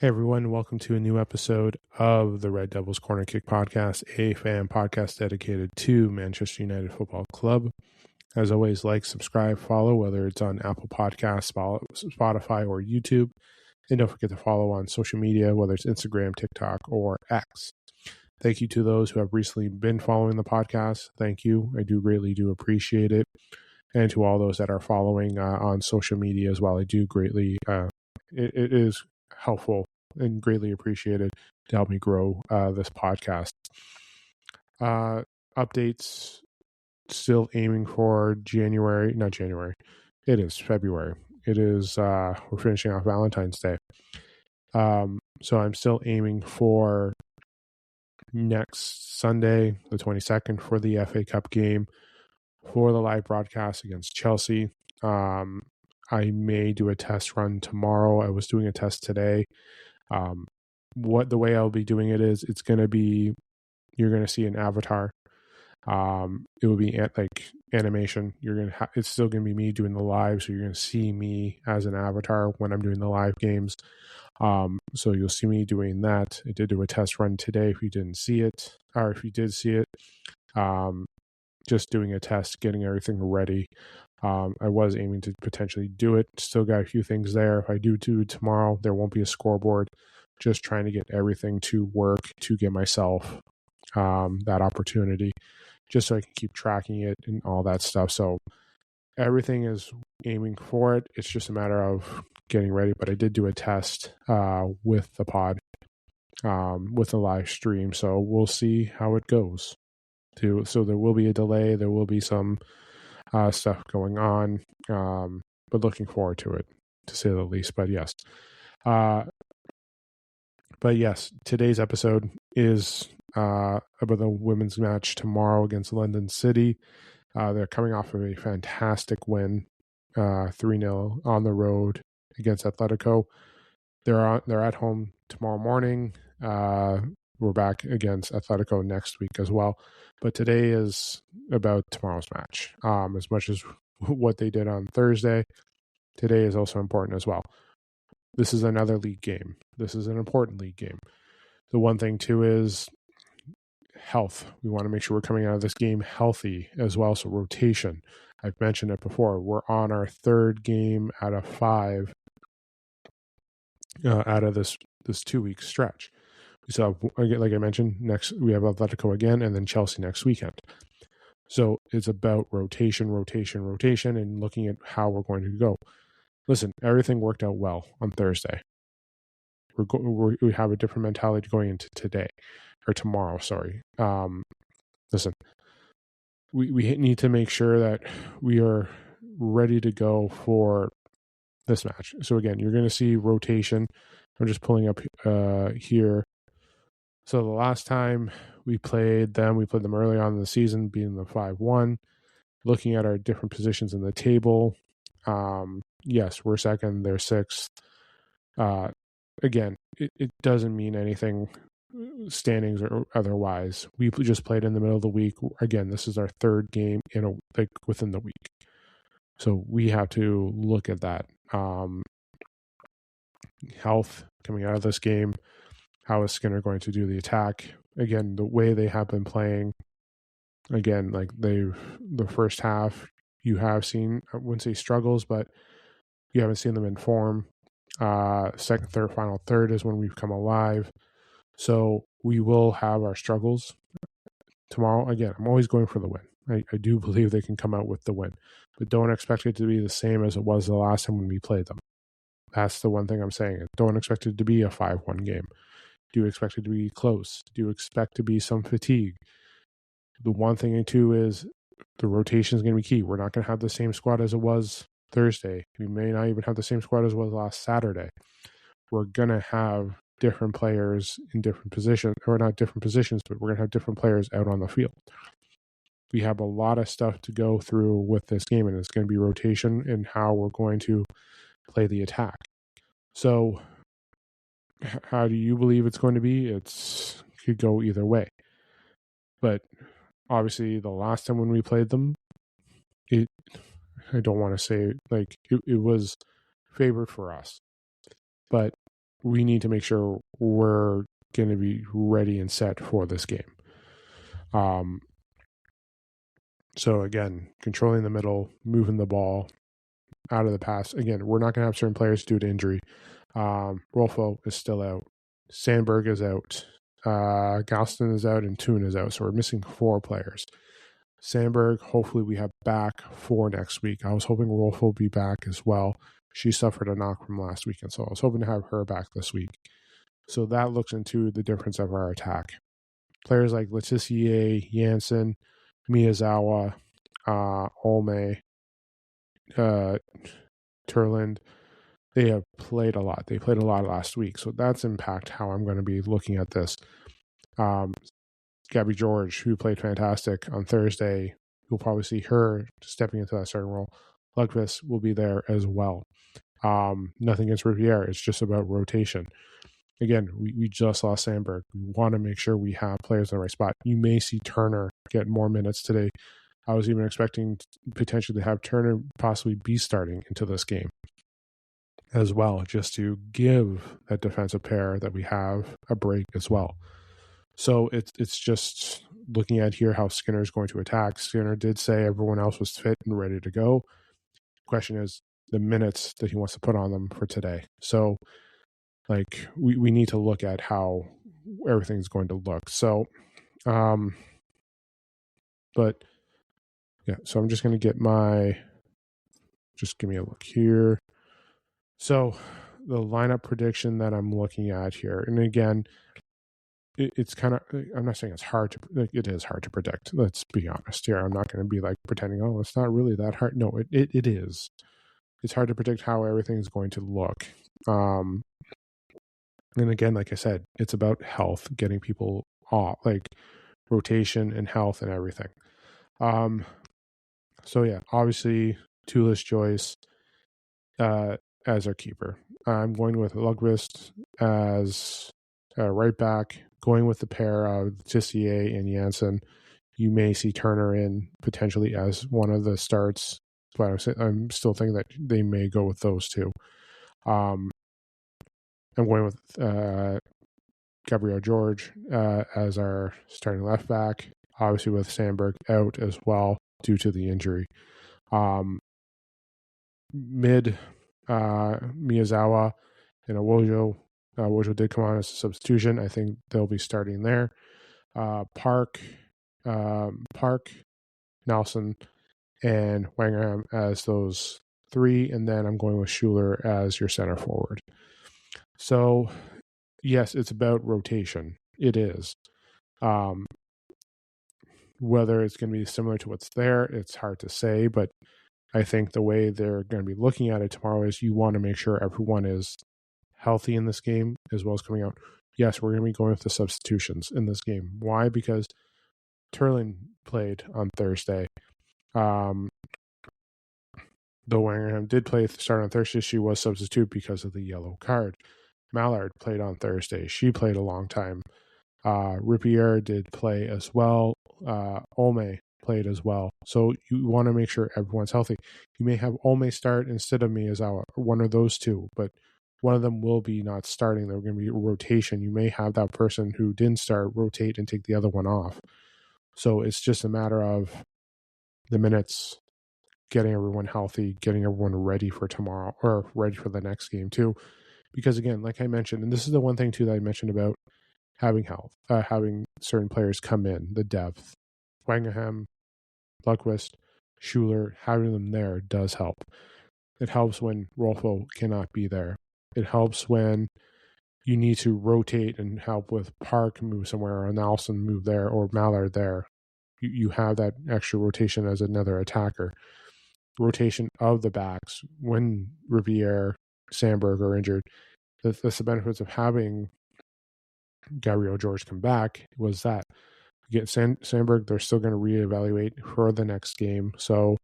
Hey everyone, welcome to a new episode of the Red Devils Corner Kick podcast, a fan podcast dedicated to Manchester United Football Club. As always, like, subscribe, follow, whether it's on Apple Podcasts, Spotify, or YouTube. And don't forget to follow on social media, whether it's Instagram, TikTok, or X. Thank you to those who have recently been following the podcast. Thank you. I do greatly appreciate it. And to all those that are following on social media as well, I do greatly, it is helpful and greatly appreciated to help me grow this podcast. Updates, still aiming for February. It is, we're finishing off Valentine's Day. So I'm still aiming for next Sunday, the 22nd, for the FA Cup game, for the live broadcast against Chelsea. I may do a test run tomorrow. I was doing a test today. The way I'll be doing it is it's going to be, you're going to see an avatar. It will be like animation. It's still going to be me doing the live. So you're going to see me as an avatar when I'm doing the live games. So you'll see me doing that. I did do a test run today. If you didn't see it, or if you did see it, just doing a test, getting everything ready. I was aiming to potentially do it. Still got a few things there. If I do it tomorrow, there won't be a scoreboard. Just trying to get everything to work to get myself that opportunity, just so I can keep tracking it and all that stuff. So everything is aiming for it. It's just a matter of getting ready. But I did do a test with the pod, with the live stream. So we'll see how it goes. So there will be a delay. There will be some stuff going on, but looking forward to it, to say the least. But yes, today's episode is about the women's match tomorrow against London City. They're coming off of a fantastic win, 3-0 on the road against Atletico. They're at home tomorrow morning. We're back against Atletico next week as well. But today is about tomorrow's match. As much as what they did on Thursday, today is also important as well. This is another league game. This is an important league game. The one thing, too, is health. We want to make sure we're coming out of this game healthy as well. So rotation. I've mentioned it before. We're on our third game out of 5 out of this 2-week stretch. So, like I mentioned, next we have Atletico again, and then Chelsea next weekend. So it's about rotation, and looking at how we're going to go. Listen, everything worked out well on Thursday. We have a different mentality going into tomorrow. Sorry. Listen, we need to make sure that we are ready to go for this match. So again, you're going to see rotation. I'm just pulling up here. So the last time we played them early on in the season, being the 5-1. Looking at our different positions in the table, yes, we're second, they're sixth. Again, it doesn't mean anything, standings or otherwise. We just played in the middle of the week. Again, this is our third game within the week. So we have to look at that. Health coming out of this game. How is Skinner going to do the attack? Again, the way they have been playing, again, like the first half, you have seen, I wouldn't say struggles, but you haven't seen them in form. Second, third, final third is when we've come alive. So we will have our struggles tomorrow. Again, I'm always going for the win. I do believe they can come out with the win, but don't expect it to be the same as it was the last time when we played them. That's the one thing I'm saying. Don't expect it to be a 5-1 game. Do you expect it to be close? Do you expect to be some fatigue? The one thing, too, is the rotation is going to be key. We're not going to have the same squad as it was Thursday. We may not even have the same squad as it was last Saturday. We're going to have different players in different positions, or not different positions, but we're going to have different players out on the field. We have a lot of stuff to go through with this game, and it's going to be rotation and how we're going to play the attack. So how do you believe it's going to be? It could go either way. But obviously, the last time when we played them, I don't want to say it was favored for us. But we need to make sure we're going to be ready and set for this game. So again, controlling the middle, moving the ball out of the pass. Again, we're not going to have certain players due to injury. Rolfo is still out. Sandberg is out. Galston is out and Toon is out. So we're missing 4 players. Sandberg, hopefully we have back for next week. I was hoping Rolfo will be back as well. She suffered a knock from last weekend, so I was hoping to have her back this week. So that looks into the difference of our attack. Players like Letitia, Jansen, Miyazawa, Olme, Turland, they have played a lot. They played a lot last week, so that's impact how I'm going to be looking at this. Gabby George, who played fantastic on Thursday, you'll probably see her stepping into that starting role. Lundqvist will be there as well. Nothing against Riviere. It's just about rotation. Again, we just lost Sandberg. We want to make sure we have players in the right spot. You may see Turner get more minutes today. I was even expecting potentially to have Turner possibly be starting into this game as well, just to give that defensive pair that we have a break as well. So it's just looking at here how Skinner is going to attack. Skinner did say everyone else was fit and ready to go. Question is the minutes that he wants to put on them for today. So like we need to look at how everything's going to look. So but yeah, so I'm just going to get just give me a look here. So the lineup prediction that I'm looking at here, and again, it's kind of, I'm not saying it's hard to, it is hard to predict. Let's be honest here. I'm not going to be like pretending, oh, it's not really that hard. No, it is. It's hard to predict how everything's going to look. And again, like I said, it's about health, getting people off, like rotation and health and everything. So yeah, obviously Tulis Joyce as our keeper. I'm going with Lundqvist as right back, going with the pair of Tissier and Jansen. You may see Turner in potentially as one of the starts, but I'm still thinking that they may go with those two. I'm going with Gabriel George as our starting left back, obviously with Sandberg out as well due to the injury. Mid, Miyazawa and Awojo. Wojo did come on as a substitution. I think they'll be starting there. Park, Nelson, and Wangham as those 3, and then I'm going with Schuler as your center forward. So, yes, it's about rotation. It is. Whether it's going to be similar to what's there, it's hard to say, but I think the way they're going to be looking at it tomorrow is you want to make sure everyone is healthy in this game as well as coming out. Yes, we're going to be going with the substitutions in this game. Why? Because Turlin played on Thursday. Though Wangham did start on Thursday, she was substitute because of the yellow card. Mallard played on Thursday. She played a long time. Ripier did play as well. Olme played as well. So you want to make sure everyone's healthy. You may have Olme start instead of Miyazawa, or one of those two, but one of them will be not starting. They're going to be a rotation. You may have that person who didn't start rotate and take the other one off. So it's just a matter of the minutes, getting everyone healthy, getting everyone ready for tomorrow or ready for the next game too. Because again, like I mentioned, and this is the one thing too that I mentioned about having health, having certain players come in, the depth. Wangham, Lundqvist, Schuler, having them there does help. It helps when Rolfo cannot be there. It helps when you need to rotate and help with Park move somewhere, or Nelson move there, or Mallard there. You have that extra rotation as another attacker. Rotation of the backs when Riviere, Sandberg are injured. That's the benefits of having Gabriel George come back was that. Get Sandberg, they're still going to reevaluate for the next game. So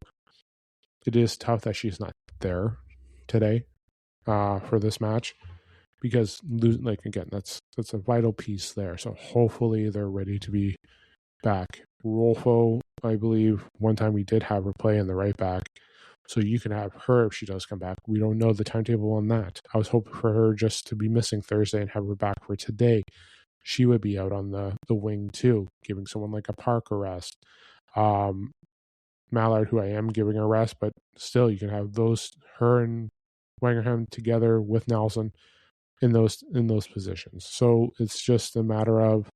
it is tough that she's not there today for this match because, like, again, that's a vital piece there. So hopefully they're ready to be back. Rolfo, I believe, one time we did have her play in the right back. So you can have her if she does come back. We don't know the timetable on that. I was hoping for her just to be missing Thursday and have her back for today. She would be out on the wing too, giving someone like a Park a rest. Mallard, who I am giving a rest, but still you can have her and Wangerham together with Nelson in those positions. So it's just a matter of,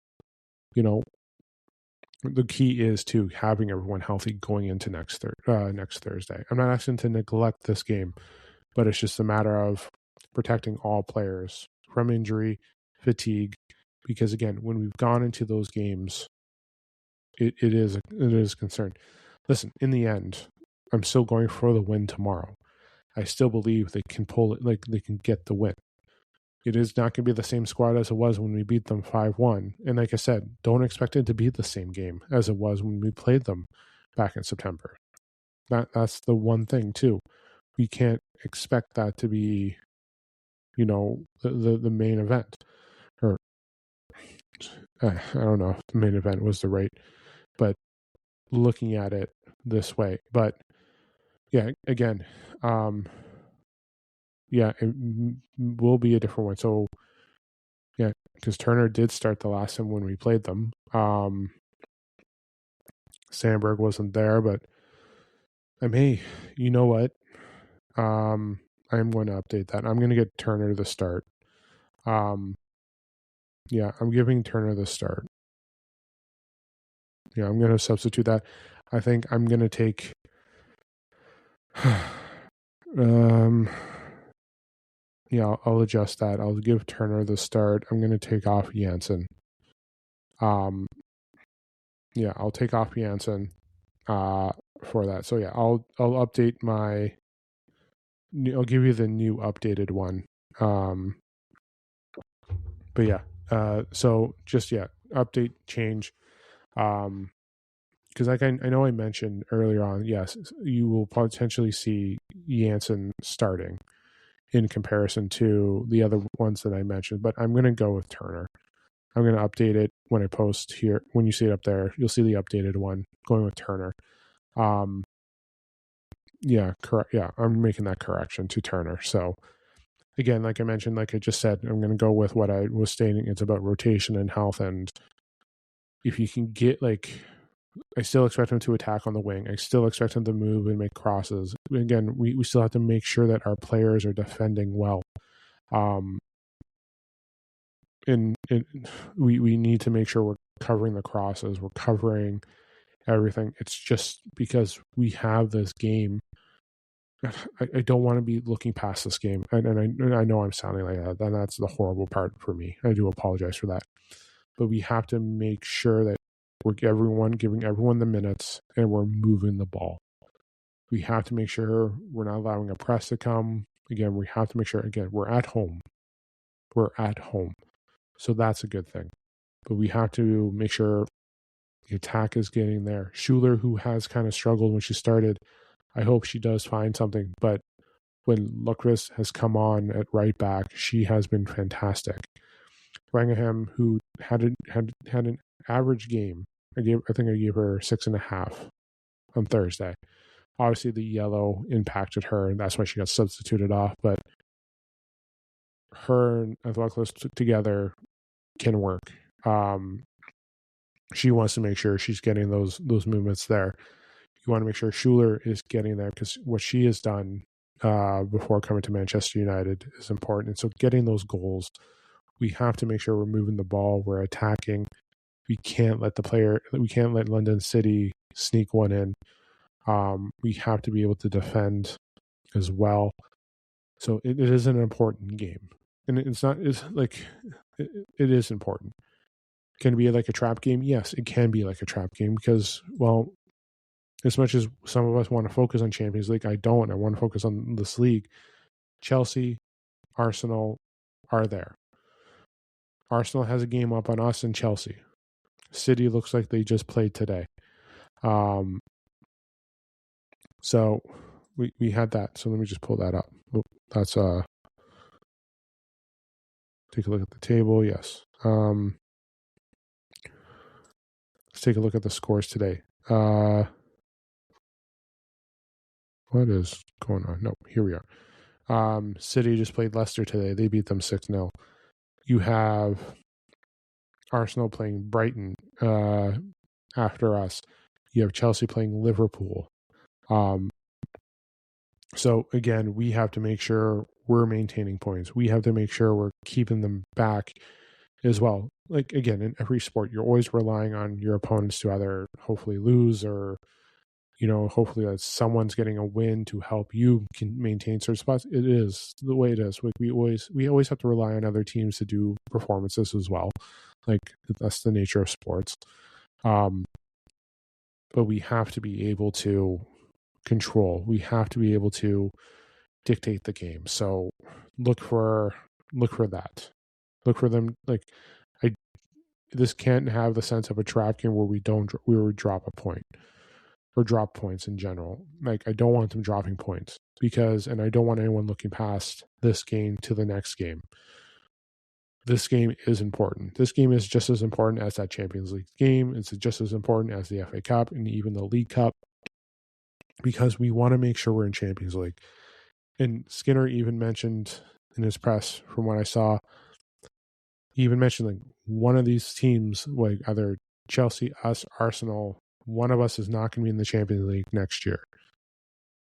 the key is to having everyone healthy going into next Thursday. I'm not asking to neglect this game, but it's just a matter of protecting all players from injury, fatigue, because again, when we've gone into those games, it is a concern. Listen, in the end, I'm still going for the win tomorrow. I still believe they can pull it, like they can get the win. It is not going to be the same squad as it was when we beat them 5-1. And like I said, don't expect it to be the same game as it was when we played them back in September. That's the one thing too. We can't expect that to be, the main event. Or I don't know if the main event was the right, but looking at it this way. But yeah, again, yeah, it will be a different one. So yeah, because Turner did start the last time when we played them. Sandberg wasn't there, but you know what? I'm going to update that. I'm going to get Turner the start. Yeah, I'm giving Turner the start. Yeah, I'm going to substitute that. I think I'm going to take. Yeah, I'll adjust that. I'll give Turner the start. I'm going to take off Janssen. Yeah, I'll take off Janssen for that. So yeah, I'll update I'll give you the new updated one. But yeah, so just update change. Because like I know I mentioned earlier on, yes, you will potentially see Janssen starting in comparison to the other ones that I mentioned, but I'm going to go with Turner. I'm going to update it when I post here. When you see it up there, you'll see the updated one going with Turner. Yeah, correct. Yeah, I'm making that correction to Turner. So again, like I mentioned, like I just said, I'm going to go with what I was stating. It's about rotation and health. And if you can get I still expect him to attack on the wing. I still expect him to move and make crosses. Again, we still have to make sure that our players are defending well. And we need to make sure we're covering the crosses. We're covering everything. It's just because we have this game. I don't want to be looking past this game. And I know I'm sounding like that. And that's the horrible part for me. I do apologize for that. But we have to make sure that we're giving everyone the minutes and we're moving the ball. We have to make sure we're not allowing a press to come. Again, we have to make sure, we're at home. We're at home. So that's a good thing. But we have to make sure the attack is getting there. Schuler, who has kind of struggled when she started, I hope she does find something. But when Lucas has come on at right back, she has been fantastic. Rangham, who had an average game, I think I gave her 6.5 on Thursday. Obviously, the yellow impacted her, and that's why she got substituted off. But her and Lucas together can work. She wants to make sure she's getting those movements there. You want to make sure Schuler is getting there because what she has done before coming to Manchester United is important. And so getting those goals, we have to make sure we're moving the ball, we're attacking. We can't let London City sneak one in. We have to be able to defend as well. So it is an important game. And it is important. Can it be like a trap game? Yes, it can be like a trap game because, well, as much as some of us want to focus on Champions League, I don't. I want to focus on this league. Chelsea, Arsenal are there. Arsenal has a game up on us and Chelsea. City looks like they just played today. So we had that. So let me just pull that up. That's take a look at the table. Yes. Let's take a look at the scores today. What is going on? No, here we are. City just played Leicester today. They beat them 6-0. You have Arsenal playing Brighton after us. You have Chelsea playing Liverpool. So again, we have to make sure we're maintaining points. We have to make sure we're keeping them back as well. Like, again, in every sport, you're always relying on your opponents to either hopefully lose or, hopefully that someone's getting a win to help you can maintain certain spots. It is the way it is. We always have to rely on other teams to do performances as well. Like, that's the nature of sports. But we have to be able to control. We have to be able to dictate the game. So look for that. Look for them. Like, this can't have the sense of a trap game where we drop a point or drop points in general. Like, I don't want them dropping points and I don't want anyone looking past this game to the next game. This game is important. This game is just as important as that Champions League game. It's just as important as the FA Cup and even the League Cup, because we want to make sure we're in Champions League. And Skinner even mentioned in his press, from what I saw, he even mentioned like one of these teams, like either Chelsea, us, Arsenal, one of us is not going to be in the Champions League next year.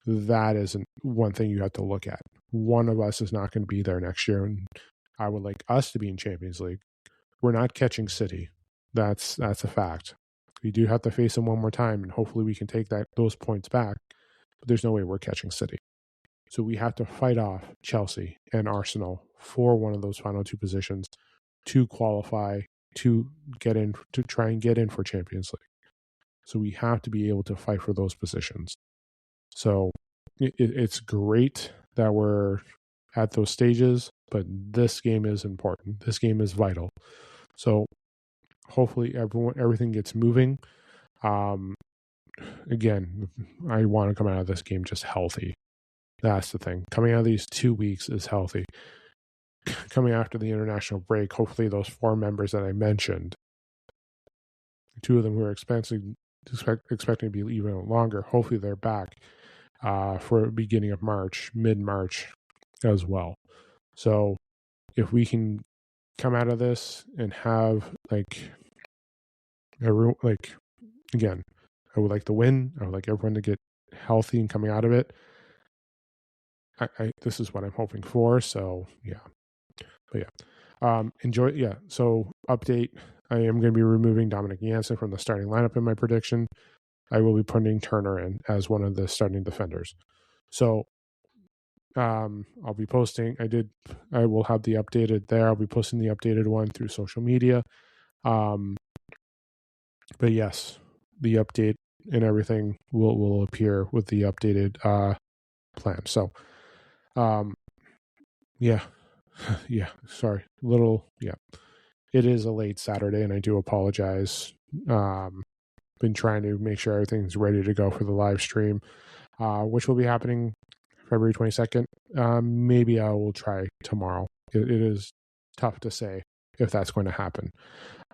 That isn't one thing you have to look at. One of us is not going to be there next year, and I would like us to be in Champions League. We're not catching City. That's a fact. We do have to face them one more time, and hopefully we can take those points back. But there's no way we're catching City. So we have to fight off Chelsea and Arsenal for one of those final two positions to qualify, to get in, to try and get in for Champions League. So we have to be able to fight for those positions. So it's great that we're at those stages, but this game is important. This game is vital. So hopefully everything gets moving. Again, I want to come out of this game just healthy. That's the thing. Coming out of these 2 weeks is healthy. Coming after the international break, hopefully those 4 members that I mentioned, 2 of them who are expecting to be even longer, hopefully they're back for the beginning of March, mid-March as well. So if we can come out of this and have again, I would like to win. I would like everyone to get healthy and coming out of it. This is what I'm hoping for. So yeah, but yeah, enjoy. Yeah. So update. I am going to be removing Dominic Janssen from the starting lineup in my prediction. I will be putting Turner in as one of the starting defenders. So I'll be posting. I will have the updated there. I'll be posting the updated one through social media. But yes, the update and everything will appear with the updated plan. So yeah. Sorry. It is a late Saturday, and I do apologize. Been trying to make sure everything's ready to go for the live stream, which will be happening February 22nd. Maybe I will try tomorrow. It is tough to say if that's going to happen,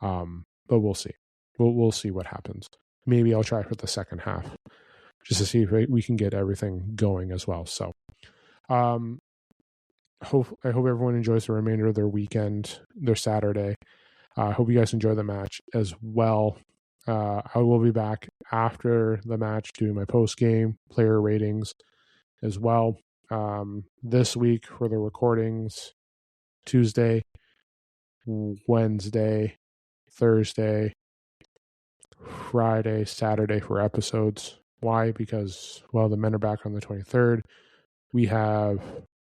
but we'll see. We'll see what happens. Maybe I'll try for the second half just to see if we can get everything going as well. So I hope everyone enjoys the remainder of their weekend, their Saturday. I hope you guys enjoy the match as well. I will be back after the match doing my post-game player ratings as well. This week for the recordings, Tuesday, Wednesday, Thursday, Friday, Saturday for episodes. Why? Because, the men are back on the 23rd. We have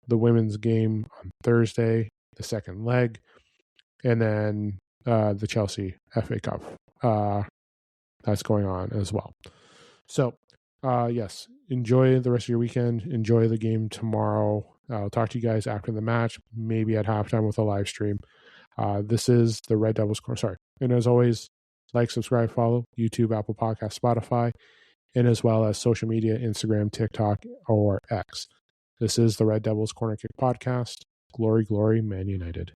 the women's game on Thursday, the second leg, and then the Chelsea FA Cup. That's going on as well. So, yes, enjoy the rest of your weekend. Enjoy the game tomorrow. I'll talk to you guys after the match, maybe at halftime with a live stream. This is the Red Devils Corner. Sorry. And as always, like, subscribe, follow YouTube, Apple Podcasts, Spotify, and as well as social media, Instagram, TikTok, or X. This is the Red Devils Corner Kick Podcast. Glory, glory, Man United.